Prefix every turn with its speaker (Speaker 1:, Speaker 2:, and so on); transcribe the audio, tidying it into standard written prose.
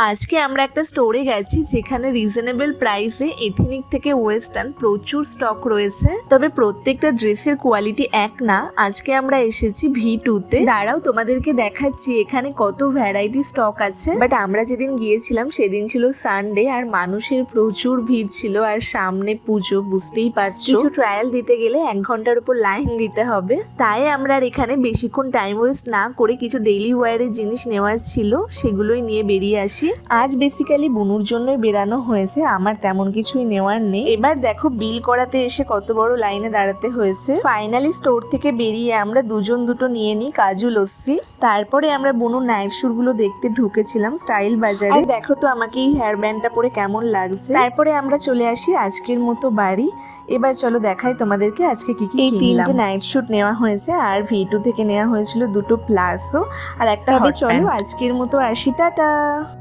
Speaker 1: আজকে আমরা একটা স্টোরে গেছি যেখানে রিজনেবল প্রাইসে এথনিক থেকে ওয়েস্টার্ন প্রচুর স্টক রয়েছে, তবে প্রত্যেকটা ড্রেসের কোয়ালিটি এক না। আজকে আমরা এসেছি V2-তে। দাঁড়াও তোমাদেরকে দেখাচ্ছি এখানে কত ভ্যারাইটি স্টক আছে। বাট আমরা যেদিন গিয়েছিলাম সেদিন ছিল সানডে আর মানুষের প্রচুর ভিড় ছিল, আর সামনে পুজো, বুঝতেই পারছো। কিছু ট্রায়াল দিতে গেলে 1 ঘন্টার উপর লাইন দিতে হবে। তাই আমরা আর এখানে বেশিক্ষণ টাইম ওয়েস্ট না করে কিছু ডেইলি ওয়্যারের জিনিস নেওয়ার ছিল, সেগুলোই নিয়ে বেরিয়ে আসি। আজ বেসিক্যালি বুনুর জন্যই বেরানো হয়েছে, আমার তেমন কিছুই নেওয়ার নেই। এবার দেখো বিল করাতে এসে কত বড় লাইনে দাঁড়াতে হয়েছে। ফাইনালি স্টোর থেকে বেরিয়ে আমরা দুজন দুটো নিয়ে নিই কাজু লস্যি। তারপরে আমরা বুনুর নাইট শুট গুলো দেখতে ঢুকেছিলাম স্টাইল বাজারে। আর দেখো তো আমাকে এই হেয়ার ব্যান্ডটা পরে কেমন লাগছে। তারপরে আমরা চলে আসি আজকের মতো বাড়ি। এবার চলো দেখাই তোমাদেরকে আজকে কি কি। এই 3টে নাইট শুট নেওয়া হয়েছে, আর V2 থেকে নেওয়া হয়েছিল 2টো প্লাজো আর একটা। তবে চলো আজকের মতো আসি, টাটা।